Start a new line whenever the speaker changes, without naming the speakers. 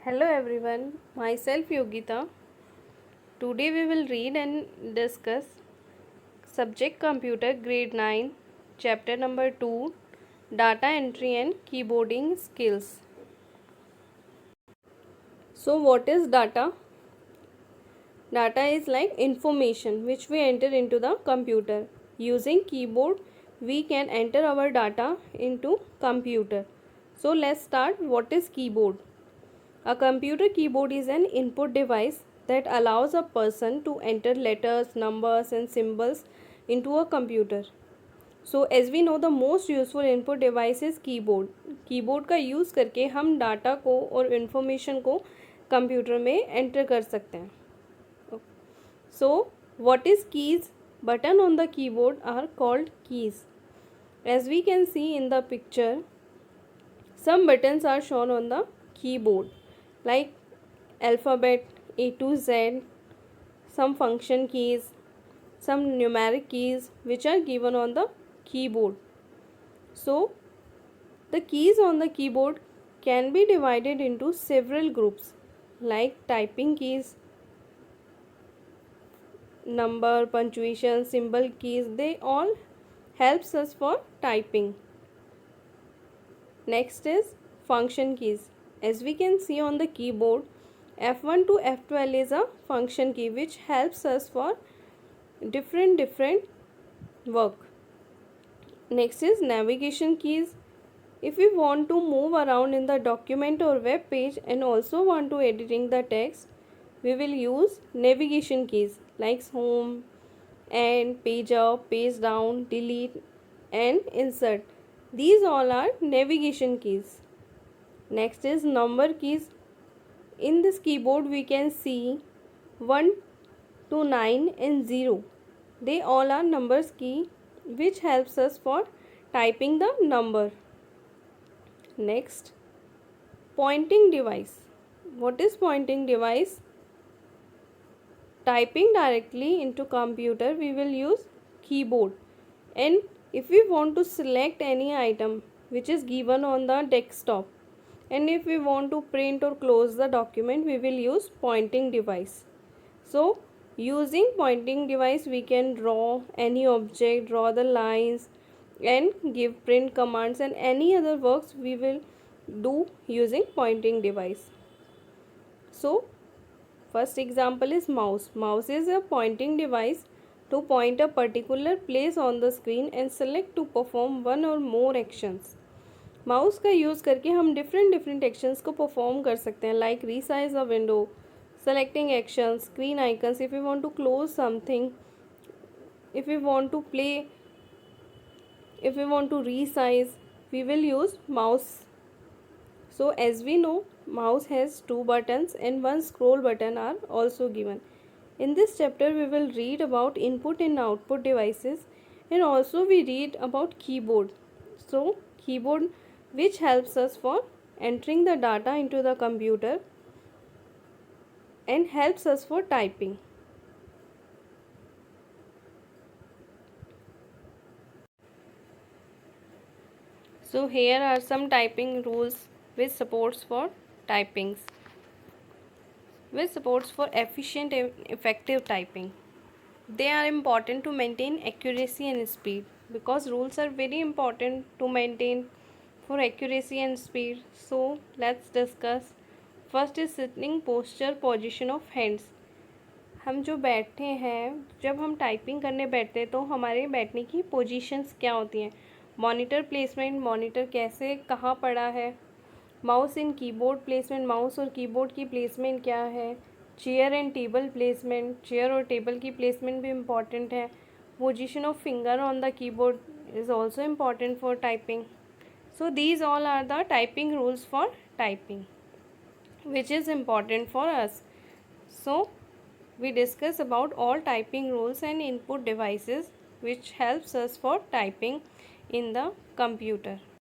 Hello everyone, myself Yogita. Today we will read and discuss Subject Computer Grade 9, Chapter number 2, Data Entry and Keyboarding Skills. So what is data? Data is like information which we enter into the computer. Using keyboard we can enter our data into computer. So let's start. What is keyboard? A computer keyboard is an input device that allows a person to enter letters, numbers and symbols into a computer. So as we know, the most useful input device is keyboard. Keyboard का use करके हम data को और information को computer में enter कर सकते हैं. So what is keys? Button on the keyboard are called keys. As we can see in the picture, some buttons are shown on the keyboard like alphabet A to Z, some function keys, some numeric keys which are given on the keyboard. So the keys on the keyboard can be divided into several groups like typing keys, number, punctuation, symbol keys. They all helps us for typing. Next is function keys. As we can see on the keyboard, F1 to F12 is a function key which helps us for different work. Next is navigation keys. If we want to move around in the document or web page and also want to editing the text, we will use navigation keys like home and page up, page down, delete and insert. These all are navigation keys. Next is number keys. In this keyboard we can see 1 to 9 and 0. They all are numbers key which helps us for typing the number. Next, pointing device. What is pointing device? Typing directly into computer we will use keyboard, and if we want to select any item which is given on the desktop, and if we want to print or close the document we will use pointing device. So using pointing device we can draw any object, draw the lines and give print commands and any other works we will do using pointing device. So first example is mouse. Mouse is a pointing device to point a particular place on the screen and select to perform one or more actions. Mouse का use करके हम different actions को perform कर सकते हैं like resize a window, selecting action, screen icons. If you want to close something, if we want to play, if we want to resize, we will use mouse. So as we know, mouse has two buttons and one scroll button are also given. In this chapter we will read about input and output devices, and also we read about keyboard. So keyboard which helps us for entering the data into the computer and helps us for typing. So here are some typing rules which supports for typings, which supports for efficient and effective typing. They are important to maintain accuracy and speed, because rules are very important to maintain for accuracy and speed. So let's discuss. First is sitting posture, position of hands. हम जो बैठे हैं, जब हम typing करने बैठते हैं तो हमारे बैठने की पोजीशंस क्या होती हैं. मॉनिटर प्लेसमेंट, मॉनिटर कैसे कहाँ पड़ा है. माउस इन कीबोर्ड प्लेसमेंट, माउस और कीबोर्ड की प्लेसमेंट क्या है. Chair and table placement, chair और टेबल की प्लेसमेंट भी इम्पॉर्टेंट है. Position of finger on the keyboard is also important for typing. So these all are the typing rules for typing which is important for us. So we discuss about all typing rules and input devices which helps us for typing in the computer.